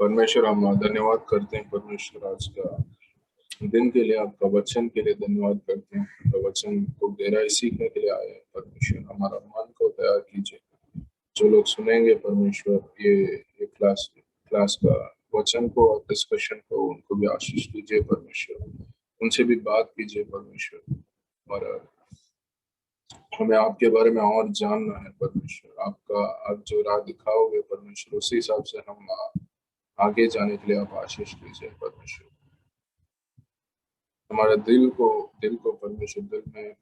परमेश्वर, हम धन्यवाद करते हैं परमेश्वर आज का दिन के लिए, आपका वचन के लिए धन्यवाद करते हैं। आपका वचन को गहराई सीखने के लिए आए हैं परमेश्वर। हमारा मन को तैयार कीजिए। जो लोग सुनेंगे परमेश्वर ये क्लास का वचन को और डिस्कशन को, उनको भी आशीष कीजिए परमेश्वर। उनसे भी बात कीजिए परमेश्वर, और हमें आपके बारे में और जानना है परमेश्वर। आप जो राह दिखाओगे परमेश्वर, उसी हिसाब से हम आगे जाने के लिए आप आशीष कीजिए परमेश्वर। हमारा दिल को परमेश्वर, दिल में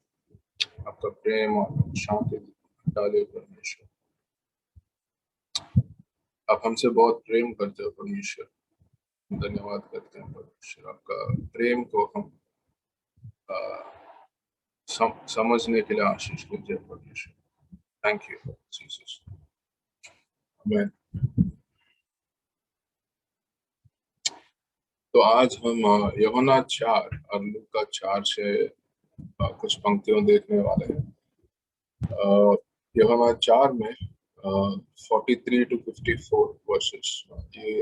आपका प्रेम और शांति डाले परमेश्वर। आप हमसे बहुत प्रेम करते हो परमेश्वर, धन्यवाद करते हैं परमेश्वर। आपका प्रेम को हम समझने के लिए आशीष कीजिए परमेश्वर। Thank you Jesus. आमीन। तो आज हम यूहन्ना 4 और लूका 4 से कुछ पंक्तियों देखने वाले हैं। यूहन्ना 4 में 43 to 54 वर्सेस। ये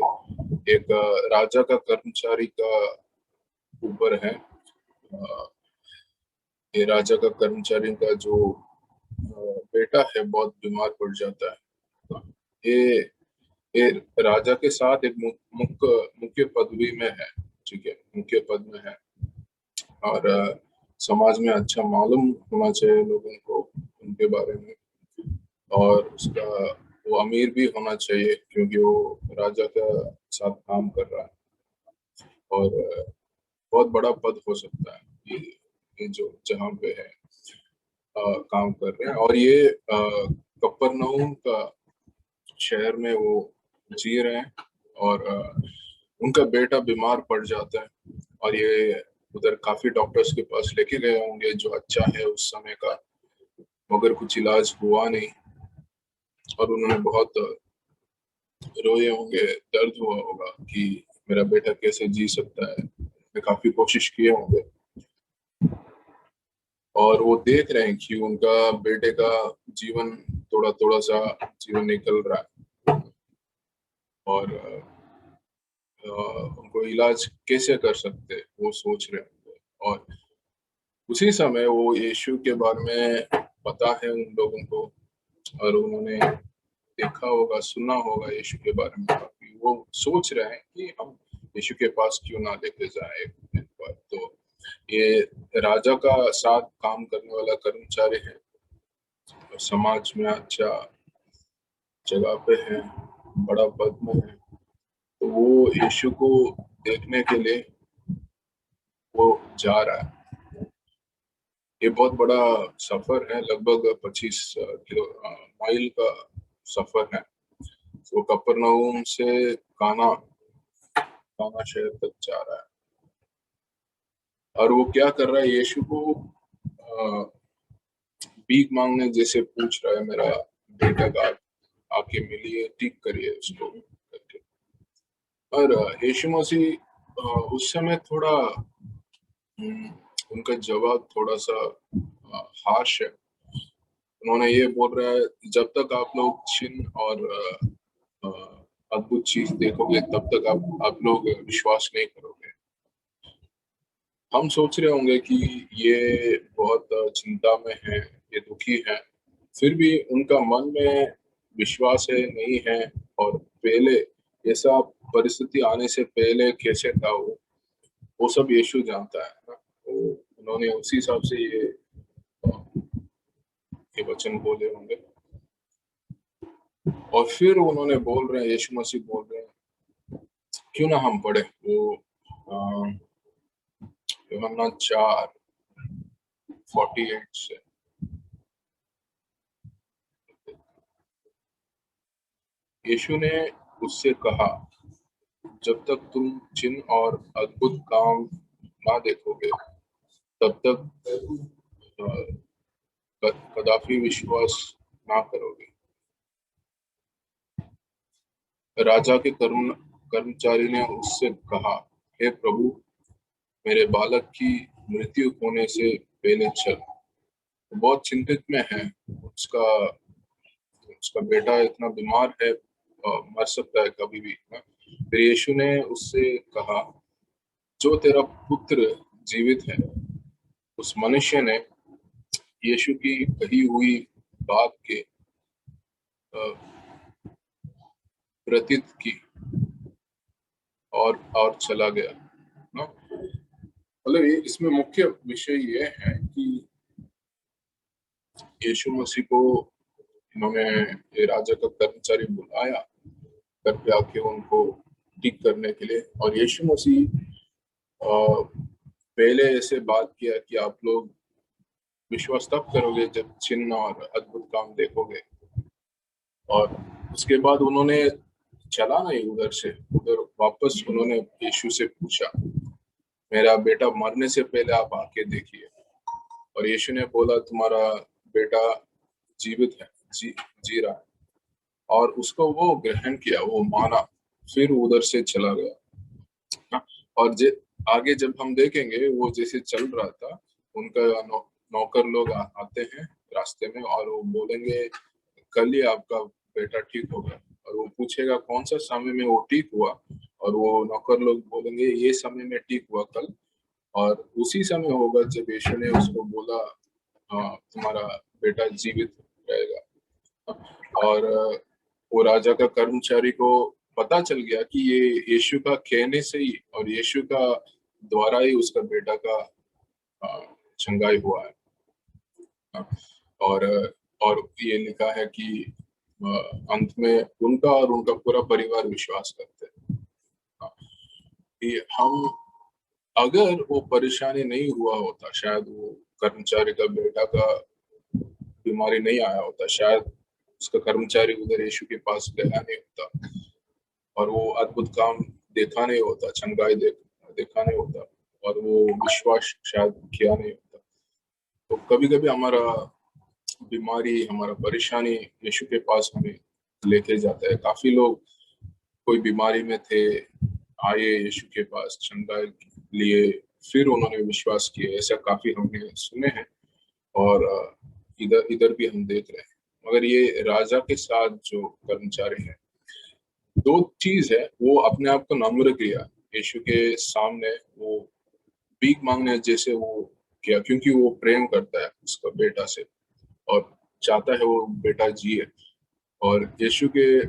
एक राजा का कर्मचारी का ऊपर है। ये राजा का कर्मचारी का जो बेटा है बहुत बीमार पड़ जाता है। ये राजा के साथ एक मुख्य पदवी में है, ठीक है, मुख्य पद में है, और समाज में अच्छा मालूम होना चाहिए लोगों को उनके बारे में, और उसका वो अमीर भी होना चाहिए क्योंकि वो राजा का साथ काम कर रहा है, और बहुत बड़ा पद हो सकता है ये जो जहाँ पे है काम कर रहे हैं। और ये कफरनहूम का शहर में वो जी रहे हैं, और उनका बेटा बीमार पड़ जाता है, और ये उधर काफी डॉक्टर्स के पास लेके गए होंगे जो अच्छा है उस समय का, मगर कुछ इलाज हुआ नहीं, और उन्होंने बहुत रोए होंगे, दर्द हुआ होगा कि मेरा बेटा कैसे जी सकता है। मैं काफी कोशिश किए होंगे, और वो देख रहे हैं कि उनका बेटे का जीवन थोड़ा थोड़ा सा जीवन निकल रहा है, और उनको इलाज कैसे कर सकते वो सोच रहे होंगे। और उसी समय वो यीशु के बारे में पता है उन लोगों को, और उन्होंने देखा होगा, सुना होगा यीशु के बारे में काफी। वो सोच रहे हैं कि हम यीशु के पास क्यों ना लेके जाए एक बार। तो ये राजा का साथ काम करने वाला कर्मचारी है, और समाज में अच्छा जगह पे है, बड़ा पद में है, तो वो यीशु को देखने के लिए वो जा रहा है। ये बहुत बड़ा सफर है, लगभग 25 माइल का सफर है। वो कफरनहूम से काना शहर तक जा रहा है, और वो क्या कर रहा है, यीशु को भीख मांगने जैसे पूछ रहा है, मेरा बेटा का आके मिलिए, ठीक करिए उसको करके। और यीशु मसीह उस समय थोड़ा उनका जवाब थोड़ा सा हार्श है। उन्होंने ये बोल रहा है, जब तक आप लोग चिन्ह और अद्भुत चीज देखोगे तब तक आप लोग विश्वास नहीं करोगे। हम सोच रहे होंगे कि ये बहुत चिंता में है, ये दुखी है, फिर भी उनका मन में विश्वास है नहीं है। और पहले ऐसा परिस्थिति आने से पहले कैसे था वो सब यीशु जानता है ना। तो उन्होंने उसी हिसाब से ये वचन बोले होंगे, और फिर उन्होंने बोल रहे हैं, यीशु मसीह बोल रहे हैं, क्यों ना हम पढ़े वो यूहन्ना 4:48 से। यीशु ने उससे कहा, जब तक तुम चिन्ह और अद्भुत काम ना देखोगे तब तक कदापि विश्वास ना करोगे। राजा के कर्मचारी ने उससे कहा, हे प्रभु, मेरे बालक की मृत्यु होने से पहले चल। बहुत चिंतित में है, उसका बेटा इतना बीमार है, मर सकता है कभी भी ना। फिर यीशु ने उससे कहा, जो तेरा पुत्र जीवित है। उस मनुष्य ने यीशु की कही हुई बात के प्रतीत की और चला गया ना। मतलब इसमें मुख्य विषय ये है कि यीशु मसीह को इन्होंने ये राजा का कर्मचारी बुलाया घर पे आके उनको ठीक करने के लिए, और यीशु मसीह पहले ऐसे बात किया कि आप लोग विश्वास तब करोगे जब चिन्ह और अद्भुत काम देखोगे। और उसके बाद उन्होंने चला नहीं उधर से, उधर वापस उन्होंने यीशु से पूछा, मेरा बेटा मरने से पहले आप आके देखिए। और यीशु ने बोला, तुम्हारा बेटा जीवित है, जी रहा है। और उसको वो ग्रहण किया, वो माना, फिर उधर से चला गया। और आगे जब हम देखेंगे, वो जैसे चल रहा था, उनका नौकर लोग आते हैं रास्ते में और वो बोलेंगे, कल ही आपका बेटा ठीक होगा। और वो पूछेगा कौन सा समय में वो ठीक हुआ, और वो नौकर लोग बोलेंगे, ये समय में ठीक हुआ कल। और उसी समय होगा जब यीशु ने उसको बोला, हाँ, तुम्हारा बेटा जीवित रहेगा। और वो राजा का कर्मचारी को पता चल गया कि ये यीशु का कहने से ही और यीशु का द्वारा ही उसका बेटा का चंगाई हुआ है। और और ये लिखा है कि अंत में उनका और उनका पूरा परिवार विश्वास करते हैं कि हम, अगर वो परेशानी नहीं हुआ होता, शायद वो कर्मचारी का बेटा का बीमारी नहीं आया होता, शायद उसका कर्मचारी उधर यीशु के पास गया नहीं होता, और वो अद्भुत काम देखा नहीं होता, चंगाई देखा नहीं होता, और वो विश्वास शायद किया नहीं होता। तो कभी कभी हमारा बीमारी, हमारा परेशानी यीशु के पास हमें लेके जाता है। काफी लोग कोई बीमारी में थे, आए यीशु के पास चंगाई लिए, फिर उन्होंने विश्वास किया। ऐसा काफी हमने सुने हैं, और इधर इधर भी हम देख रहे हैं। मगर ये राजा के साथ जो कर्मचारी है, दो चीज है, वो अपने आप को नम्र किया यीशु के सामने, वो भीख मांगने जैसे वो किया, क्योंकि वो प्रेम करता है उसका बेटा से और चाहता है वो बेटा जिए। और यीशु के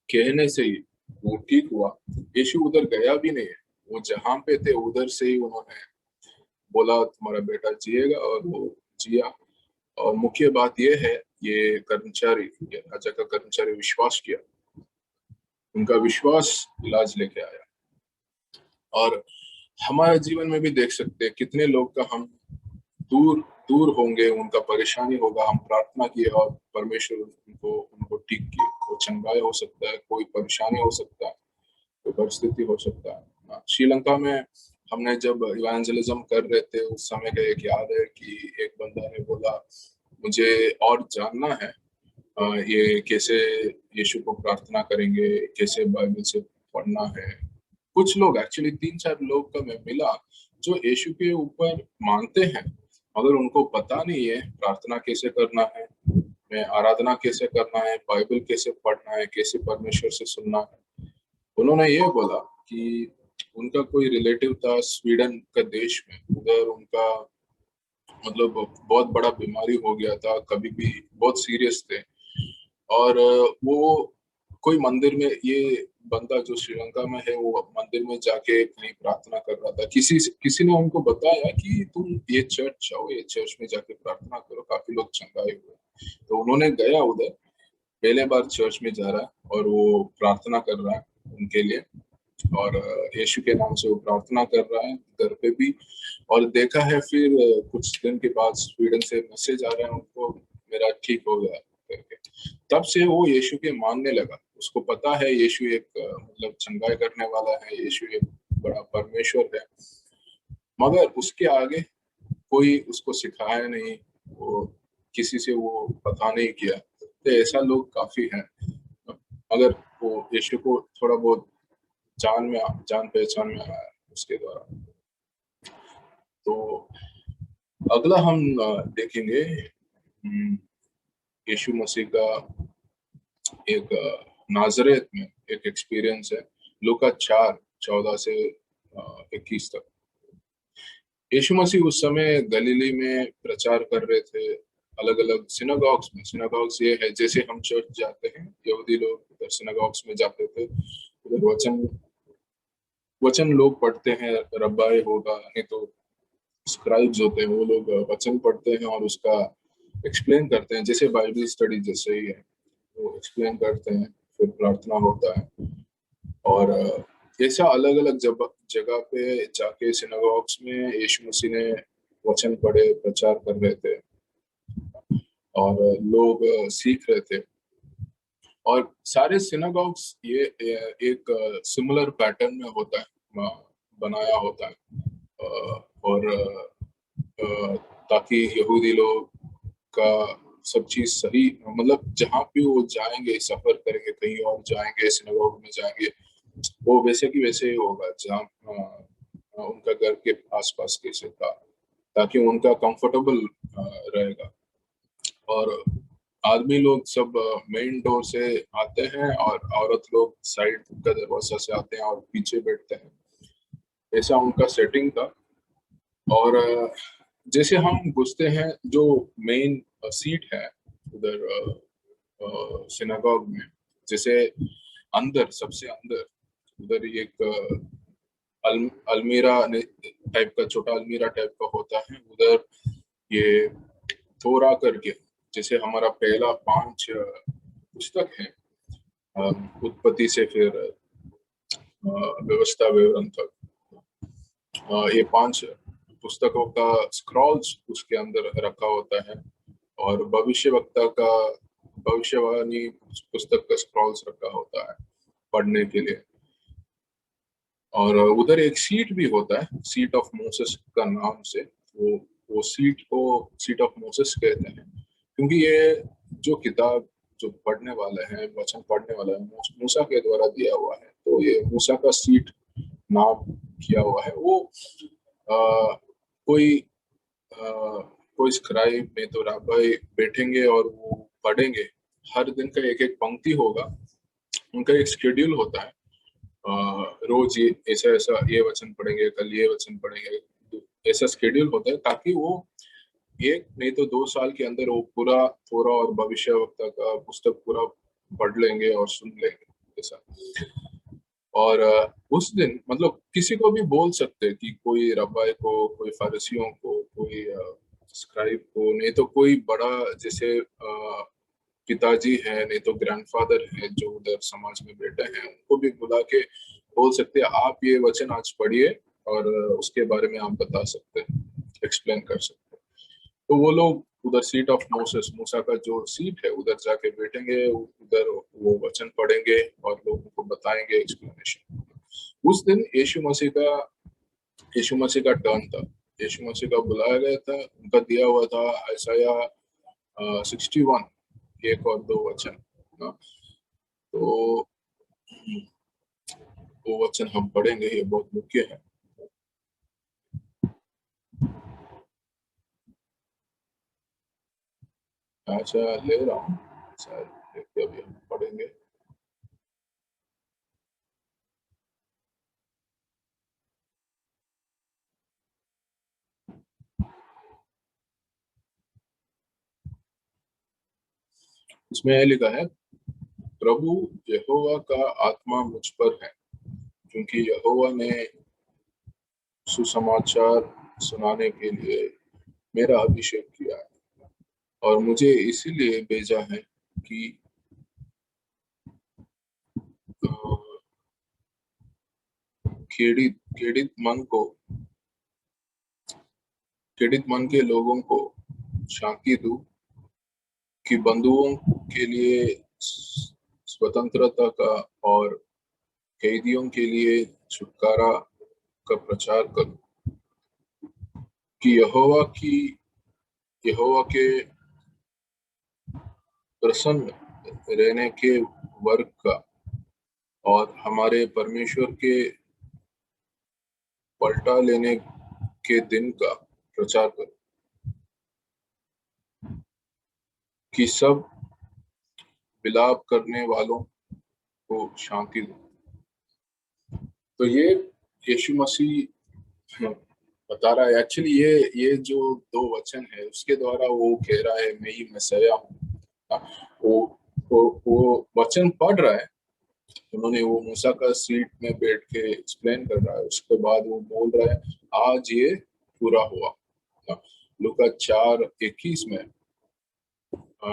कहने से ही वो ठीक हुआ। यीशु उधर गया भी नहीं है, वो जहां पे थे उधर से ही उन्होंने बोला, तुम्हारा बेटा जिएगा, और वो जिया। और मुख्य बात ये है, ये कर्मचारी, ये राजा का कर्मचारी विश्वास किया, उनका विश्वास इलाज लेके आया। और हमारे जीवन में भी देख सकते हैं कितने लोग का हम दूर दूर होंगे, उनका परेशानी होगा, हम प्रार्थना किए और परमेश्वर उनको उनको ठीक किए। वो चंगाई हो सकता है, कोई परेशानी हो सकता है, कोई परिस्थिति हो सकता है। श्रीलंका में हमने जब इवेंजलिज्म कर रहे थे, उस समय का एक याद है कि एक बंदा ने बोला, मुझे और जानना है, ये कैसे यीशु को प्रार्थना करेंगे, कैसे बाइबल से पढ़ना है। कुछ लोग, एक्चुअली 3-4 लोग का मैं मिला, जो यीशु के ऊपर मानते हैं, मगर उनको पता नहीं है प्रार्थना कैसे करना है, में आराधना कैसे करना है, बाइबल कैसे पढ़ना है, कैसे परमेश्वर से सुनना है। उन्होंने ये बोला कि उनका कोई रिलेटिव था स्वीडन का देश में, उधर उनका मतलब बहुत बड़ा बीमारी हो गया था, कभी भी बहुत सीरियस थे। और वो कोई मंदिर में, ये बंदा जो श्रीलंका में है, वो मंदिर में जाके कहीं प्रार्थना कर रहा था। किसी ने उनको बताया कि तुम ये चर्च जाओ, ये चर्च में जाके प्रार्थना करो, काफी लोग चंगाए हुए। तो उन्होंने गया उधर, पहले बार चर्च में जा रहा है और वो प्रार्थना कर रहा है उनके लिए, और यीशु के नाम से वो प्रार्थना कर रहा है घर पे भी। और देखा है फिर कुछ दिन के बाद स्वीडन से मैसेज आ रहा है उनको, मेरा ठीक हो गया करके। तब से वो यीशु के मानने लगा। उसको पता है यीशु एक मतलब चंगाई करने वाला है, यीशु एक बड़ा परमेश्वर है, मगर उसके आगे कोई उसको सिखाया नहीं, वो किसी से वो पता नहीं किया। तो ऐसा लोग काफी हैं। अगर वो यीशु को थोड़ा बहुत जान पहचान में आया उसके द्वारा। तो अगला हम देखेंगे यीशु मसीह का एक नाजरेत में एक एक्सपीरियंस है, लूका 4:14 से 21 तक। यीशु मसीह उस समय गलीली में प्रचार कर रहे थे, अलग अलग सिनागॉग्स में। सिनागॉग्स ये है जैसे हम चर्च जाते हैं, यहूदी लोग उधर सिनागॉग्स में जाते थे, उधर वचन वचन लोग पढ़ते हैं, रब्बाई होगा, नहीं तो स्क्राइब्स होते हैं, वो लोग वचन पढ़ते हैं और उसका एक्सप्लेन करते हैं, जैसे बाइबल स्टडी जैसे ही है, वो एक्सप्लेन करते हैं, फिर प्रार्थना होता है। और ऐसा अलग अलग जगह पे जाके सिनागॉग्स में यीशु मसीह ने वचन पढ़े, प्रचार कर रहे थे और लोग सीख रहे थे। और सारे सिनागॉग्स ये एक सिमिलर पैटर्न में होता है, बनाया होता है, और ताकि यहूदी लोग का सब चीज सही, मतलब जहाँ भी वो जाएंगे, सफर करेंगे, कहीं और जाएंगे, सिनागोग में जाएंगे, वो वैसे की वैसे ही होगा जहाँ उनका घर के आसपास कैसे था, ताकि उनका कंफर्टेबल रहेगा। और आदमी लोग सब मेन डोर से आते हैं और औरत लोग साइड का दरवाजा से आते हैं और पीछे बैठते हैं, ऐसा उनका सेटिंग था। और जैसे हम घुसते हैं, जो मेन सीट है उधर सिनागॉग में, जैसे अंदर, सबसे अंदर उधर एक अलमीरा टाइप का, छोटा अलमीरा टाइप का होता है उधर। ये थोड़ा करके, जैसे हमारा पहला 5 पुस्तक है, उत्पत्ति से फिर व्यवस्था विवरण तक, ये 5 पुस्तकों का स्क्रॉल्स उसके अंदर रखा होता है, और भविष्यवक्ता का भविष्यवाणी पुस्तक का स्क्रॉल्स रखा होता है पढ़ने के लिए। और उधर एक सीट भी होता है, सीट ऑफ मोसेस का नाम से, वो सीट को सीट ऑफ मोसेस कहते हैं, क्योंकि ये जो किताब जो पढ़ने वाले हैं, वचन पढ़ने वाला है, मूसा के द्वारा दिया हुआ है, तो ये मूसा का सीट नाम किया हुआ है। वो आ, कोई आ, कोई स्क्राइब में तो राबाई बैठेंगे और वो पढ़ेंगे, हर दिन का एक एक पंक्ति होगा, उनका एक शेड्यूल होता है। रोज ये ऐसा ऐसा ये वचन पढ़ेंगे, कल ये वचन पढ़ेंगे, ऐसा शेड्यूल होता है, ताकि वो एक नहीं तो 2 साल के अंदर वो पूरा थोड़ा और भविष्यवक्ता का पुस्तक पूरा पढ़ लेंगे और सुन लेंगे ऐसा। और उस दिन मतलब किसी को भी बोल सकते हैं, कि कोई रब्बाई को, कोई फारसियों को, कोई स्क्राइब को, नहीं तो कोई बड़ा जैसे पिताजी है, नहीं तो ग्रैंडफादर है जो उधर समाज में बैठे हैं, उनको भी बुला के बोल सकते हैं, आप ये वचन आज पढ़िए और उसके बारे में आप बता सकते हैं, एक्सप्लेन कर सकते हैं। तो वो लोग उधर सीट ऑफ मोसेस, मूसा का जो सीट है, उधर जाके बैठेंगे, उधर वो वचन पढ़ेंगे और लोगों को बताएंगे एक्सप्लेनेशन। उस दिन यीशु मसीह का टर्न था, यीशु मसीह का बुलाया गया था, उनका दिया हुआ था आयसाया 61, 1 और 2 वचन ना। तो वो वचन हम पढ़ेंगे, ये बहुत मुख्य है। अच्छा, ले रहा हूँ, शायद अभी हम पढ़ेंगे। इसमें यह लिखा है, प्रभु यहोवा का आत्मा मुझ पर है, क्योंकि यहोवा ने सुसमाचार सुनाने के लिए मेरा अभिषेक किया है, और मुझे इसीलिए भेजा है कि खेदित खेदित मन को खेदित मन के लोगों को शांति दूं, कि बंधुओं के लिए स्वतंत्रता का और कैदियों के लिए छुटकारा का प्रचार करूं, कि यहोवा के प्रसन्न रहने के वर्ग का और हमारे परमेश्वर के पलटा लेने के दिन का प्रचार करो, कि सब विलाप करने वालों शांति दूं। तो ये यीशु मसीह बता रहा है। एक्चुअली ये जो दो वचन है उसके द्वारा वो कह रहा है मैं ही मसीहा हूँ। वो वो वचन पढ़ रहा है, उन्होंने वो मूसा का सीट में बैठ के एक्सप्लेन कर रहा है, उसके बाद वो बोल रहा है आज ये पूरा हुआ। लूका 4:21 में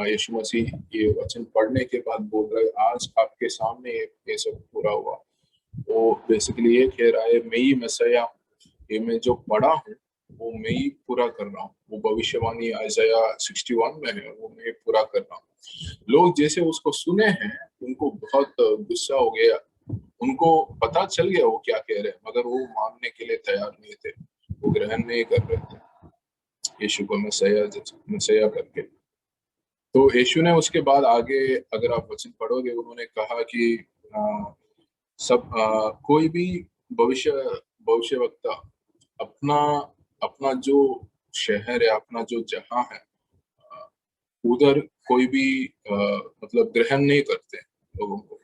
यीशु मसीह ये वचन पढ़ने के बाद बोल रहा है आज आपके सामने ये सब पूरा हुआ। वो बेसिकली ये कह रहा है मैं ही मसीहा हूँ, ये मैं जो पढ़ा हूँ वो मैं ही पूरा कर रहा हूँ। वो भविष्यवाणी आइज़ाया 61 में है, वो मैं पूरा कर रहा हूँ। लोग जैसे उसको सुने हैं उनको बहुत गुस्सा हो गया, उनको पता चल गया वो क्या कह रहे हैं, मगर वो मानने के लिए तैयार नहीं थे, वो ग्रहण नहीं कर रहे थे यीशु को मसीहा करके। तो यीशु ने उसके बाद आगे अगर आप वचन पढ़ोगे उन्होंने कहा कि कोई भी भविष्य भविष्यवक्ता अपना अपना जो शहर है, अपना जो जहां है, उधर कोई भी मतलब ग्रहण नहीं करते, लोगों को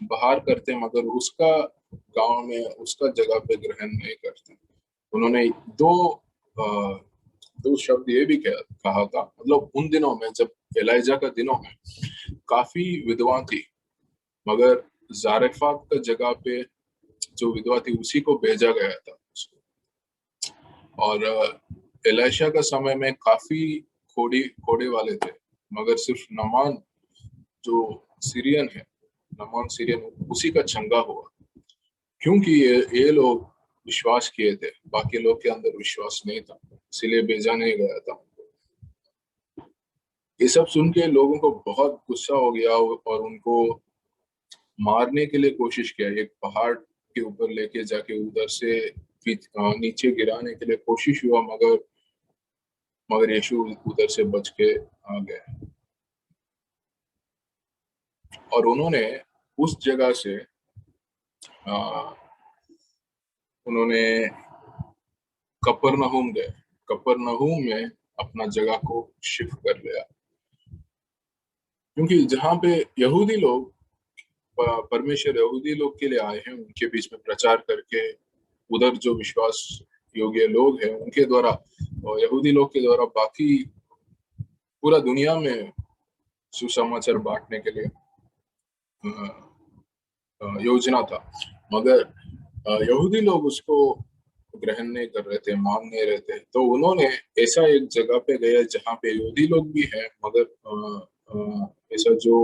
बाहर करते, मगर उसका गांव में उसका जगह पे ग्रहण नहीं करते। उन्होंने दो शब्द ये भी कहा था, मतलब उन दिनों में जब एलाइजा का दिनों में काफी विधवा थी, मगर जारेफात का जगह पे जो विधवा थी उसी को भेजा गया था। और एलाइशा का समय में काफी घोड़े वाले थे, मगर सिर्फ नमान जो सीरियन है, नमान सीरियन उसी का चंगा हुआ, क्योंकि ये लोग विश्वास किए थे, बाकी लोग के अंदर विश्वास नहीं था, इसलिए भेजा नहीं गया था। ये सब सुन के लोगों को बहुत गुस्सा हो गया और उनको मारने के लिए कोशिश किया। एक पहाड़ के ऊपर लेके जाके उधर से नीचे गिराने के लिए कोशिश हुआ, मगर यीशु उधर से बच के आ गए। और उन्होंने उस जगह से उन्होंने कफरनहूम गए, कफरनहूम में अपना जगह को शिफ्ट कर लिया, क्योंकि जहाँ पे यहूदी लोग परमेश्वर यहूदी लोग के लिए आए हैं, उनके बीच में प्रचार करके उधर जो विश्वास योग्य लोग हैं उनके द्वारा और यहूदी लोग के द्वारा बाकी पूरा दुनिया में सुसमाचार बांटने के लिए योजना था, मगर यहूदी लोग उसको ग्रहण नहीं कर रहे थे, मान नहीं रहे थे। तो उन्होंने ऐसा एक जगह पे गया जहाँ पे यहूदी लोग भी हैं, मगर ऐसा जो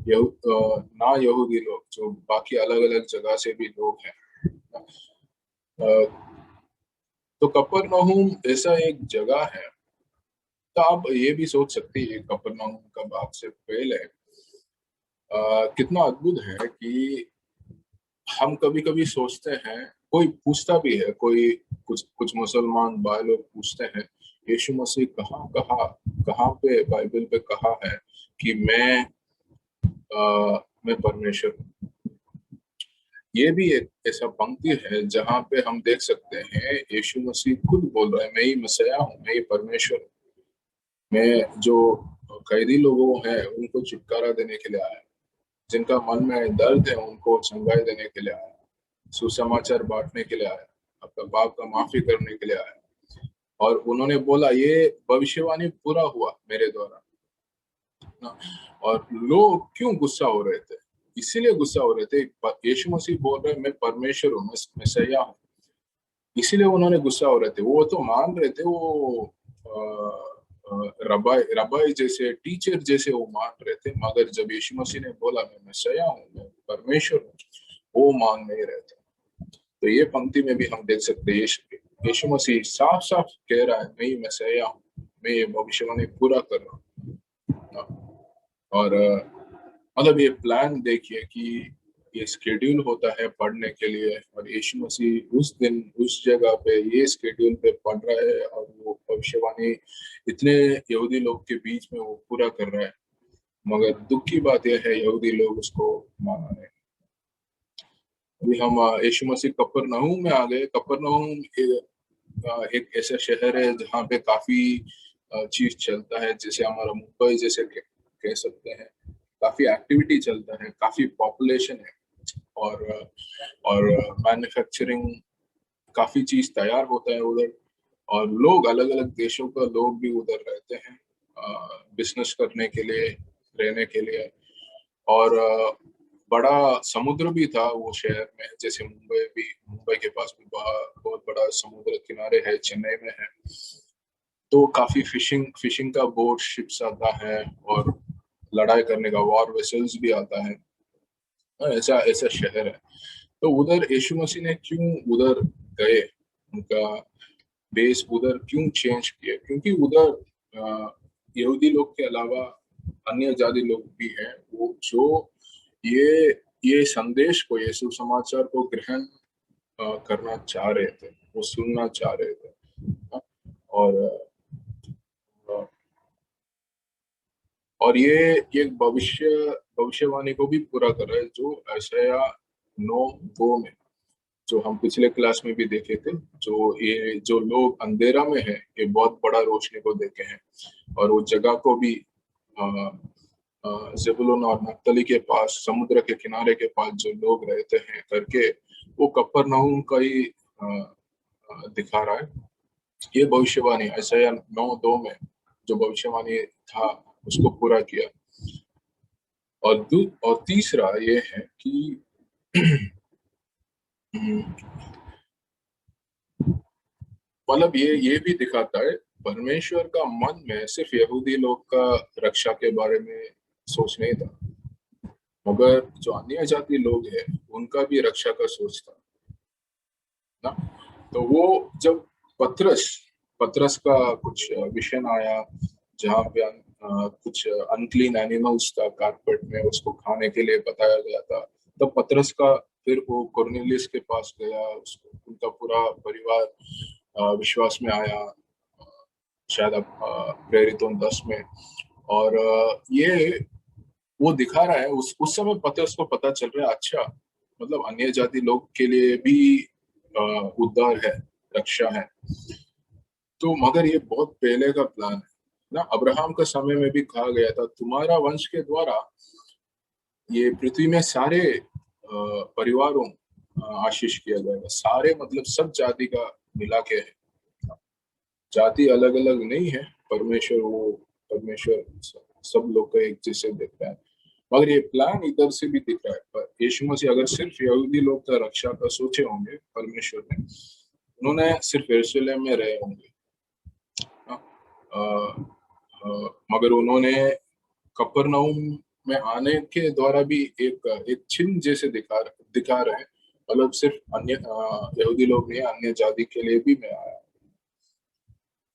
ना यहूदी लोग, जो बाकी अलग अलग जगह से भी लोग हैं। तो कफरनहूम ऐसा एक जगह है। तो आप ये भी सोच सकते हैं कफरनहूम का बात से पहले कितना अद्भुत है कि हम कभी कभी सोचते हैं, कोई पूछता भी है, कोई कुछ कुछ मुसलमान भाई लोग पूछते हैं यीशु मसीह कहाँ कहाँ कहाँ पे बाइबल पे कहा है कि मैं परमेश्वर हूँ। ये भी एक ऐसा पंक्ति है जहाँ पे हम देख सकते हैं यीशु मसीह खुद बोल रहा है मैं ही मसीहा हूँ, मैं ही परमेश्वर हूँ, मैं जो कैदी लोगों हैं उनको छुटकारा देने के लिए आया, जिनका मन में दर्द है उनको चंगाई देने के लिए आया, सुसमाचार बांटने के लिए आया, आपका पाप का माफी करने के लिए आया। और उन्होंने बोला ये भविष्यवाणी पूरा हुआ मेरे द्वारा ना। और लोग क्यों गुस्सा हो रहे थे? इसीलिए गुस्सा हो रहे थे, यीशु मसीह बोल रहे मैं परमेश्वर हूँ, मैं मसीहा हूँ, इसीलिए उन्होंने गुस्सा हो रहे थे। वो तो मान रहे थे, वो रबाई रबाई जैसे टीचर जैसे वो मान रहे थे, मगर जब यीशु मसीह ने बोला मैं मसीहा हूँ, मैं परमेश्वर हूँ, वो मान नहीं रहे थे। तो ये पंक्ति में भी हम देख सकते हैं यीशु मसीह साफ साफ कह रहा है मैं ही मसीहा हूँ, मैं ये भविष्यवाणी पूरा कर रहा हूँ। और मतलब ये प्लान देखिए कि ये शेड्यूल होता है पढ़ने के लिए, और यीशु मसीह उस दिन उस जगह पे ये शेड्यूल पे पढ़ रहा है और वो भविष्यवाणी इतने यहूदी लोग के बीच में वो पूरा कर रहा है, मगर दुख की बात यह है यहूदी लोग उसको माना नहीं। अभी हम यीशु मसीह कफरनहूम में आ गए। कफरनहूम एक ऐसा शहर है जहाँ पे काफी चीज चलता है, जैसे हमारा मुंबई जैसे कह सकते हैं, काफी एक्टिविटी चलता है, काफी पॉपुलेशन है, और मैन्युफैक्चरिंग काफी चीज तैयार होता है उधर, और लोग अलग अलग देशों का लोग भी उधर रहते हैं बिजनेस करने के लिए, रहने के लिए। और बड़ा समुद्र भी था वो शहर में, जैसे मुंबई के पास भी बहुत बड़ा समुद्र किनारे है, चेन्नई में है। तो काफी फिशिंग का बोट शिप्स आता है, और लड़ाई करने का वॉर वेसल्स भी आता है। ऐसा ऐसा शहर है। तो उधर यीशु मसीह ने क्यों उधर गए, उनका बेस उधर क्यों चेंज किया? क्योंकि उधर यहूदी लोग के अलावा अन्य जाति लोग भी हैं, वो जो ये ये संदेश को, ये सुसमाचार को ग्रहण करना चाह रहे थे, वो सुनना चाह रहे थे। और और ये भविष्यवाणी को भी पूरा कर रहा है, जो यशायाह 9:2 में, जो हम पिछले क्लास में भी देखे थे, ये जो लोग अंधेरा में है, ये बहुत बड़ा रोशनी को देखे हैं। और वो जगह को भी ज़ेबुलून और नप्तली के पास, समुद्र के किनारे के पास जो लोग रहते हैं करके, वो कफरनहूम का ही दिखा रहा है। ये भविष्यवाणी यशायाह 9:2 में जो भविष्यवाणी था, उसको पूरा किया। और तीसरा ये है कि मतलब ये भी दिखाता है परमेश्वर का मन में सिर्फ यहूदी लोग का रक्षा के बारे में सोच नहीं था, मगर जो अन्य जाति लोग हैं उनका भी रक्षा का सोच था ना। तो वो जब पतरस पतरस का कुछ विषन आया, जहाँ पे कुछ अनक्लीन एनिमल्स था कारपेट में, उसको खाने के लिए बताया गया था, तब पतरस का फिर वो कुरनेलियुस के पास गया, उसको उनका पूरा परिवार विश्वास में आया, शायद अब प्रेरितों 10 में। और ये वो दिखा रहा है, उस समय पतरस को पता चल रहा है, अच्छा मतलब अन्य जाति लोग के लिए भी उद्धार है, रक्षा है। तो मगर ये बहुत पहले का प्लान है ना। अब्राहम के समय में भी कहा गया था, तुम्हारा वंश के द्वारा ये पृथ्वी में सारे परिवारों आशीष किया जाएगा। सारे मतलब सब जाति का मिला के है, जाति अलग अलग नहीं है। परमेश्वर सब लोग को एक जैसे देखता है। मगर ये प्लान इधर से भी दिख रहा है। पर यीशु मसीह अगर सिर्फ यहूदी लोग का रक्षा का सोचे होंगे परमेश्वर ने, उन्होंने सिर्फ यरूशलेम में रहे होंगे, मगर उन्होंने कफरनहूम में आने के द्वारा भी एक चिन्ह जैसे दिखा रहे हैं, मतलब सिर्फ अन्य यहूदी लोग नहीं, अन्य जाति के लिए भी मैं आया।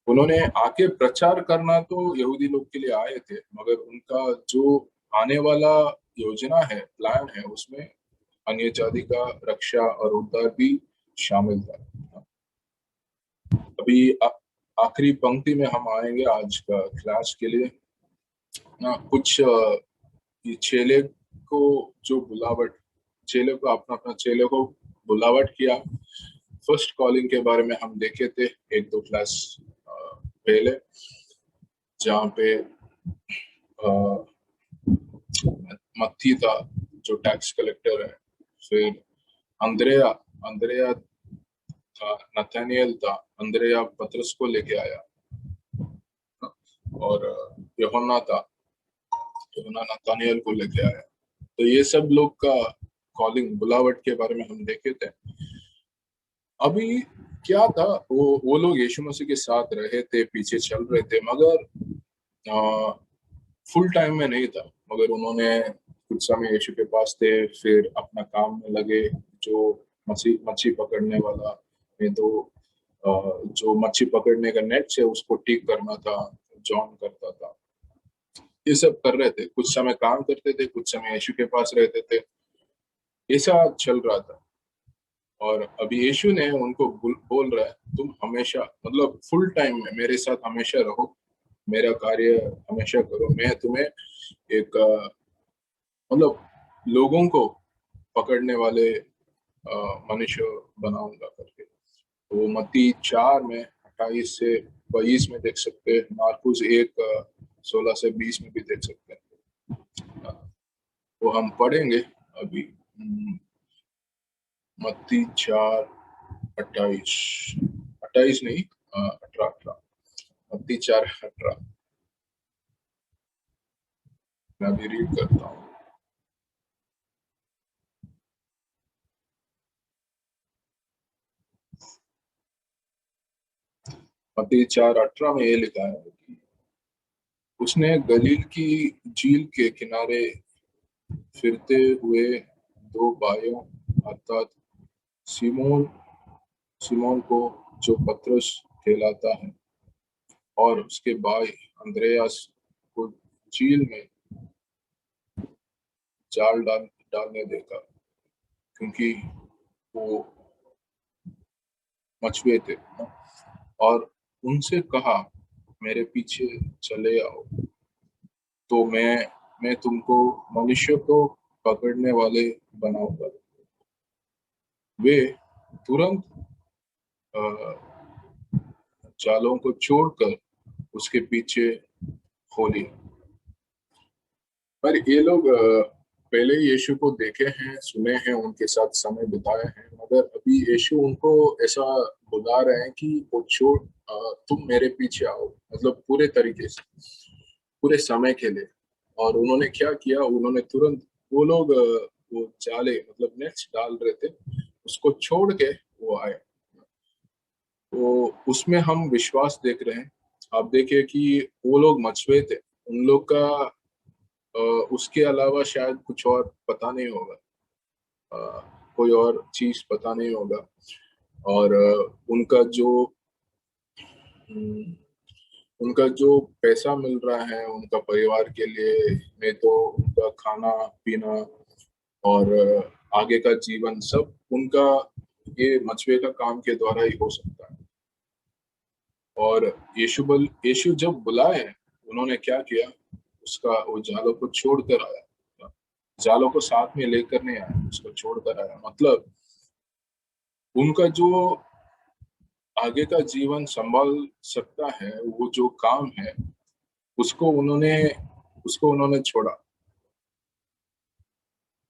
उन्होंने आके प्रचार करना तो यहूदी लोग के लिए आए थे, मगर उनका जो आने वाला योजना है, प्लान है, उसमें अन्य जाति का रक्षा और उद्धार भी शामिल था। अभी आखिरी पंक्ति में हम आएंगे आज का क्लास के लिए ना। कुछ ये चेले को अपना अपना चेले को बुलावट किया। फर्स्ट कॉलिंग के बारे में हम देखे थे एक दो क्लास पहले, जहाँ पे मत्ती था जो टैक्स कलेक्टर है, फिर अंद्रेया अंद्रेया था, नथानियल था, अंद्रेया पतरस को लेके आया, और यूहन्ना था, यूहन्ना नथानियल को लेके आया। तो ये सब लोग का कॉलिंग, बुलावट के बारे में हम देखे थे। अभी क्या था, वो लोग यीशु मसीह के साथ रहे थे, पीछे चल रहे थे, मगर फुल टाइम में नहीं था। मगर उन्होंने कुछ समय यीशु के पास थे, फिर अपना काम में लगे, जो मच्छी पकड़ने वाला में, तो जो मच्छी पकड़ने का नेट से उसको ठीक करना था, जॉन करता था। ये सब कर रहे थे, कुछ समय काम करते थे, कुछ समय यीशु के पास रहते थे, ऐसा चल रहा था। और अभी यीशु ने उनको बोल रहा है, तुम हमेशा मतलब फुल टाइम में मेरे साथ हमेशा रहो, मेरा कार्य हमेशा करो, मैं तुम्हें एक मतलब लोगों को पकड़ने वाले मनुष्य बनाऊंगा करके। तो वो मत्ती 4 में 28 से 22 में देख सकते हैं, मार्कुस 1 16 से 20 में भी देख सकते हैं। वो हम पढ़ेंगे अभी। मत्ती 4:28, 28 नहीं, 18, मत्ती 4:18 मैं अभी रीड करता हूँ। मत्ती 4:18 में ये लिखा है कि उसने गलील की झील के किनारे फिरते हुए दो भाइयों अर्थात सिमोन सिमोन को, जो पतरस कहलाता है, और उसके भाई अंद्रयास को झील में जाल डालने देखा, क्योंकि वो मछुए थे, और उनसे कहा, मेरे पीछे चले आओ, तो मैं तुमको मनुष्य को पकड़ने वाले बनाऊंगा। वे तुरंत अ, जालों को छोड़कर उसके पीछे हो लिए। पर ये लोग पहले ही यीशु को देखे हैं, सुने हैं, उनके साथ समय बिताए हैं, मगर अभी यीशु उनको ऐसा बुला रहे हैं कि वो छोड़, तुम मेरे पीछे आओ, मतलब पूरे तरीके से, पूरे समय के लिए। और उन्होंने क्या किया, उन्होंने तुरंत, वो लोग वो जाले मतलब नेट्स डाल रहे थे, उसको छोड़ के वो आए। तो उसमें हम विश्वास देख रहे हैं। आप देखिए कि वो लोग मछुए थे, उन लोग का अ, उसके अलावा शायद कुछ और पता नहीं होगा, कोई और चीज पता नहीं होगा। और हम्म, उनका जो पैसा मिल रहा है उनका परिवार के लिए, नहीं तो उनका खाना पीना और आगे का जीवन सब उनका ये मछुए का काम के द्वारा ही हो सकता है। और यीशु जब बुलाए, उन्होंने क्या किया, उसका वो जालों को छोड़ कर आया, जालों को साथ में लेकर नहीं आया, उसको छोड़ कर आया। मतलब उनका जो आगे का जीवन संभाल सकता है, वो जो काम है, उसको उन्होंने उसको उन्होंने छोड़ा,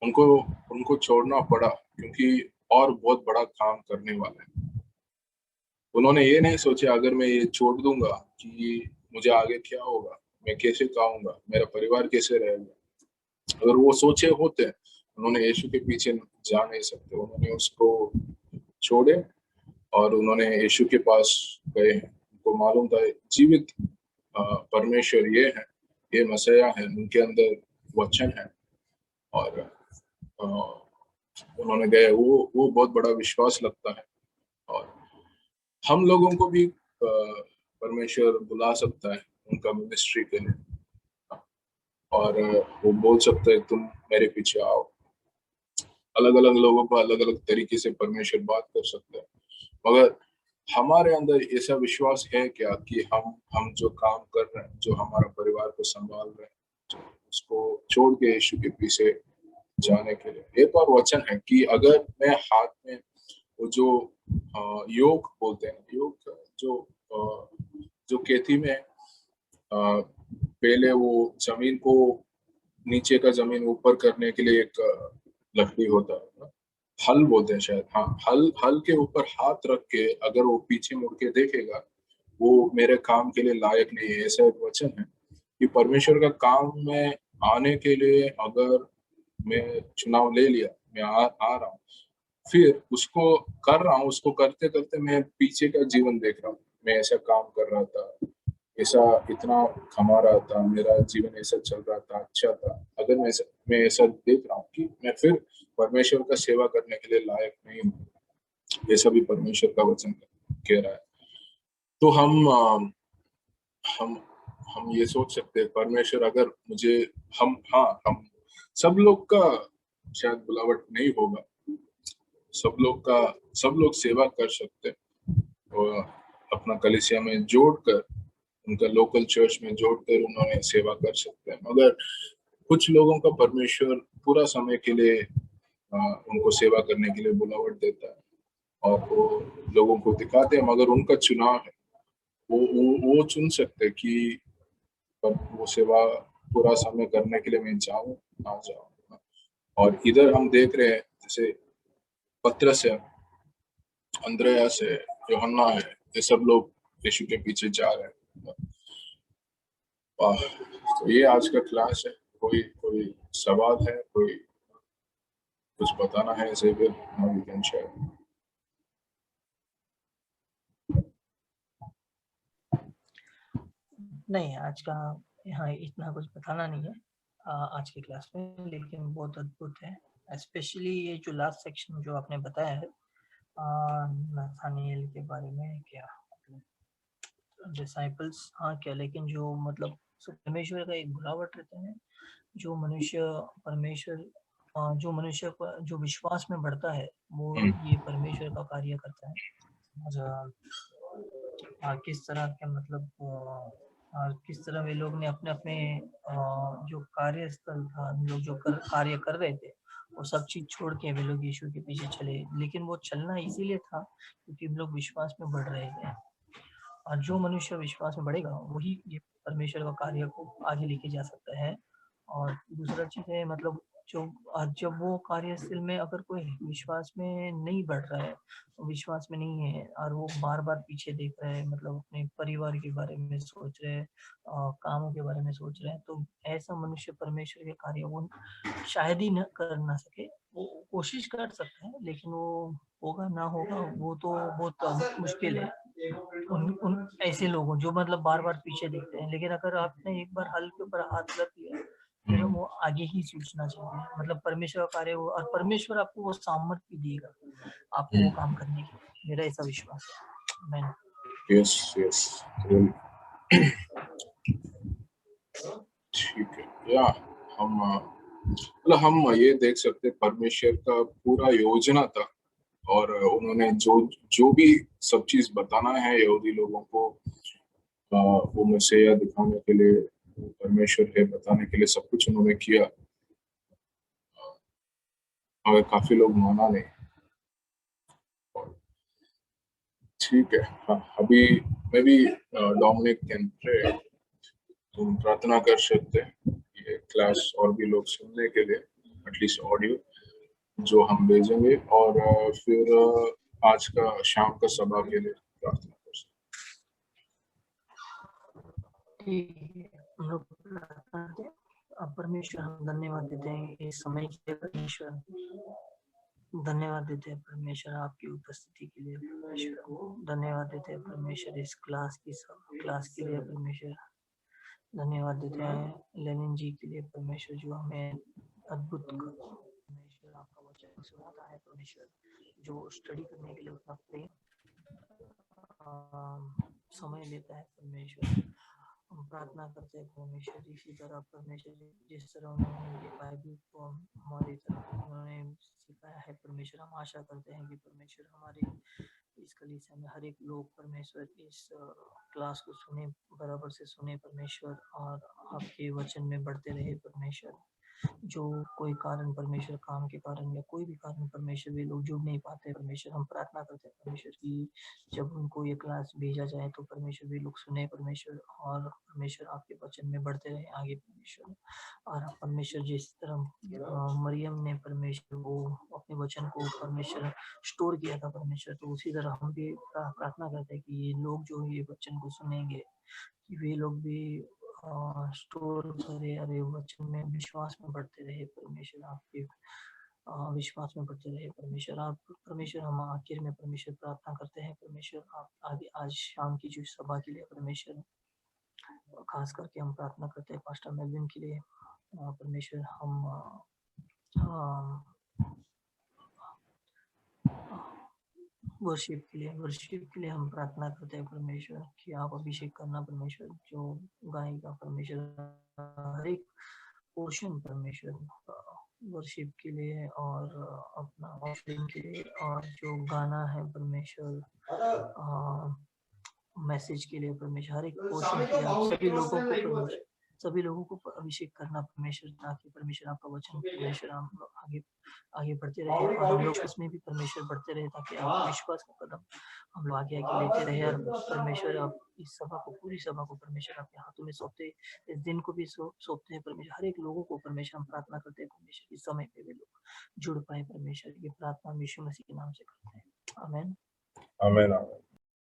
उनको उनको छोड़ना पड़ा, क्योंकि और बहुत बड़ा काम करने वाले हैं। उन्होंने ये नहीं सोचा, अगर मैं ये छोड़ दूंगा कि मुझे आगे क्या होगा, मैं कैसे खाऊंगा, मेरा परिवार कैसे रहेगा। अगर वो सोचे होते, उन्होंने यीशु के पीछे जा नहीं सकते। उन्होंने उसको छोड़े और उन्होंने यीशु के पास गए। उनको मालूम था जीवित परमेश्वर ये है, ये मसीहा है, उनके अंदर वचन है। और अ, उन्होंने गए, वो बहुत बड़ा विश्वास लगता है। और हम लोगों को भी परमेश्वर बुला सकता है उनका मिनिस्ट्री के लिए। और वो बोल सकते हैं, तुम मेरे पीछे आओ। अलग अलग लोगों को अलग अलग तरीके से परमेश्वर बात कर सकते हैं, मगर हमारे अंदर ऐसा विश्वास है क्या कि हम जो काम कर रहे हैं, जो हमारा परिवार को संभाल रहे हैं, जो उसको छोड़ के यीशु के पीछे जाने के लिए। एक और वचन है कि अगर मैं हाथ में वो जो योग बोलते हैं, योग जो जो खेती में पहले वो जमीन को, नीचे का जमीन ऊपर करने के लिए एक लकड़ी होता है ना, हल बोलते हैं शायद, हाँ, हल हल के ऊपर हाथ रख के अगर वो पीछे मुड़ के देखेगा, वो मेरे काम के लिए लायक नहीं है। ऐसा एक वचन है कि परमेश्वर का काम में आने के लिए अगर मैं चुनाव ले लिया, मैं आ रहा हूँ, फिर उसको कर रहा हूँ, उसको करते करते मैं पीछे का जीवन देख रहा हूँ, मैं ऐसा काम कर रहा था, ऐसा इतना कमा रहा था, मेरा जीवन ऐसा चल रहा था, अच्छा था। अगर मैं ऐसा देख रहा हूँ कि मैं फिर परमेश्वर का सेवा करने के लिए लायक नहीं हूँ, ऐसा भी परमेश्वर का वचन कह रहा है। तो हम हम ये सोच सकते हैं, परमेश्वर अगर मुझे, हम सब लोग का शायद बुलावट नहीं होगा, सब लोग का सब लोग सेवा कर सकते हैं, और अपना कलीसिया में जोड़कर, उनका लोकल चर्च में जोड़कर उन्होंने सेवा कर सकते हैं। मगर कुछ लोगों का परमेश्वर पूरा समय के लिए उनको सेवा करने के लिए बुलावट देता है, और वो लोगों को दिखाते हैं, मगर उनका चुनाव है। वो चुन सकते हैं कि वो सेवा पूरा समय करने के लिए मैं जाऊं, ना जाऊं। और इधर हम देख रहे हैं जैसे पत्रस है, अंद्रयास है, यूहन्ना है, ये सब लोग यीशु के पीछे जा रहे हैं। तो ये आज का क्लास है। कोई कोई सवाल है, कोई कुछ बताना है इसे फिर वी कैन शेयर। नहीं, आज का यहाँ इतना कुछ बताना नहीं है आज की क्लास में, लेकिन बहुत अद्भुत है। स्पेशली ये जो लास्ट सेक्शन जो आपने बताया है नथानिएल के बारे में, क्या डिसाइपल्स, हाँ क्या, लेकिन जो मतलब परमेश्वर का एक बुलावट रहता है, जो मनुष्य परमेश्वर जो मनुष्य जो विश्वास में बढ़ता है वो ये परमेश्वर का कार्य करता है। और किस तरह के मतलब किस तरह वे लोग ने अपने अपने जो कार्यस्थल था, लोग जो कार्य कर रहे थे, वो सब चीज छोड़ के वे लोग यीशु के पीछे चले। लेकिन वो चलना इसीलिए था क्योंकि हम लोग विश्वास में बढ़ रहे थे, और जो मनुष्य विश्वास में बढ़ेगा वही ये परमेश्वर का कार्य को आगे लेके जा सकता है। और दूसरा चीज है मतलब जो जब वो कार्यस्थल में अगर कोई विश्वास में नहीं बढ़ रहा है, विश्वास में नहीं है, और वो बार बार पीछे देख रहा है, मतलब अपने परिवार के बारे में सोच रहे हैं, कामों के बारे में सोच रहे हैं, तो ऐसा मनुष्य परमेश्वर के कार्य वो शायद ही न कर ना सके। वो कोशिश कर सकता है, लेकिन वो होगा ना होगा वो तो बहुत मुश्किल है उन ऐसे लोगों जो मतलब बार बार पीछे देखते हैं। लेकिन अगर आपने एक बार हल के ऊपर हाथ रख दिया फिर वो आगे ही सोचना चाहिए, मतलब परमेश्वर का कार्य और परमेश्वर आपको वो सामर्थ्य देगा आपको वो काम करने की, मेरा ऐसा विश्वास है। मैंने यस ठीक है। या हम ये देख सकते हैं परमेश्वर का पूरा योजना था, और उन्होंने जो जो भी सब चीज बताना है यहूदी लोगों को, वो मसीहा दिखाने के लिए, परमेश्वर है बताने के लिए सब कुछ उन्होंने किया, और काफी लोग माना नहीं। ठीक है, हाँ अभी मैं भी डोमिनिक कैन प्रे, तुम प्रार्थना कर सकते हैं ये क्लास और भी लोग सुनने के लिए, एटलीस्ट ऑडियो जो हम भेजेंगे, और फिर आज का शाम का सभा के लिए प्रार्थना कर सकते हम लोग प्रार्थना करते हैं। अब परमेश्वर हम धन्यवाद देते हैं इस समय के लिए, परमेश्वर धन्यवाद देते हैं परमेश्वर आपकी उपस्थिति के लिए, परमेश्वर धन्यवाद देते हैं परमेश्वर इस क्लास के लिए, परमेश्वर धन्यवाद देते हैं लेनिन जी के लिए, परमेश्वर जो हमें अद्भुत परमेश्वर आपका वचन सुनाता है, परमेश्वर जो स्टडी करने के लिए उतना प्रेम समय लेता है, परमेश्वर हम प्रार्थना करते हैं परमेश्वर इसी तरह परमेश्वर जिस तरह उन्होंने ये बाइबल को हमारी तरफ उन्होंने सिखाया है, परमेश्वर हम आशा करते हैं कि परमेश्वर हमारे इस कलीसिया में हर एक लोग परमेश्वर इस क्लास को सुने, बराबर से सुने परमेश्वर, और आपके वचन में बढ़ते रहे परमेश्वर। जो कोई कारण परमेश्वर काम के कारण या कोई भी कारण परमेश्वर वे लोग जुड़ नहीं पाते, परमेश्वर हम प्रार्थना करते हैं परमेश्वर की जब उनको ये क्लास भेजा जाए तो परमेश्वर वे लोग सुने परमेश्वर, और परमेश्वर आपके वचन में बढ़ते रहे आगे परमेश्वर। और परमेश्वर जिस तरह मरियम ने परमेश्वर वो अपने वचन को परमेश्वर स्टोर किया था परमेश्वर, तो उसी तरह हम भी प्रार्थना करते हैं कि ये लोग जो ये वचन को सुनेंगे कि वे लोग भी स्टोर करे, अरे वचन में विश्वास में बढ़ते रहे परमेश्वर, आपके विश्वास में बढ़ते रहे परमेश्वर। आप परमेश्वर हम आखिर में परमेश्वर प्रार्थना करते हैं परमेश्वर आप आगे आज शाम की जो सभा के लिए परमेश्वर, खास करके हम प्रार्थना करते हैं पास्टर मेलविन के लिए, परमेश्वर हम वर्शिप के लिए हम प्रार्थना करते हैं परमेश्वर कि आप अभिषेक करना परमेश्वर, जो गायिका परमेश्वर हर एक पोर्शन परमेश्वर वर्शिप के लिए और अपना ऑफरिंग के लिए, और जो गाना है परमेश्वर मैसेज के लिए परमेश्वर, हर एक पोर्शन के लिए आप सभी लोगों को परमेश्वर सभी लोगों को अभिषेक करना परमेश्वर, ताकि परमेश्वर आपका वचन परमेश्वर हम लोग आगे आगे बढ़ते रहे और हम लोग उसमें भी परमेश्वर बढ़ते रहे, ताकि आप विश्वास का कदम हम लोग आगे आगे लेते रहे। और परमेश्वर आप इस सभा को, पूरी सभा को परमेश्वर आपके हाथों में सौंपते, इस दिन को भी सौंपते हैं परमेश्वर। हर एक लोगों को परमेश्वर हम प्रार्थना करते हैं परमेश्वर, इस समय पे वे लोग जुड़ पाए परमेश्वर। ये प्रार्थना यीशु मसीह के नाम से करते हैं, आमीन। आमीन।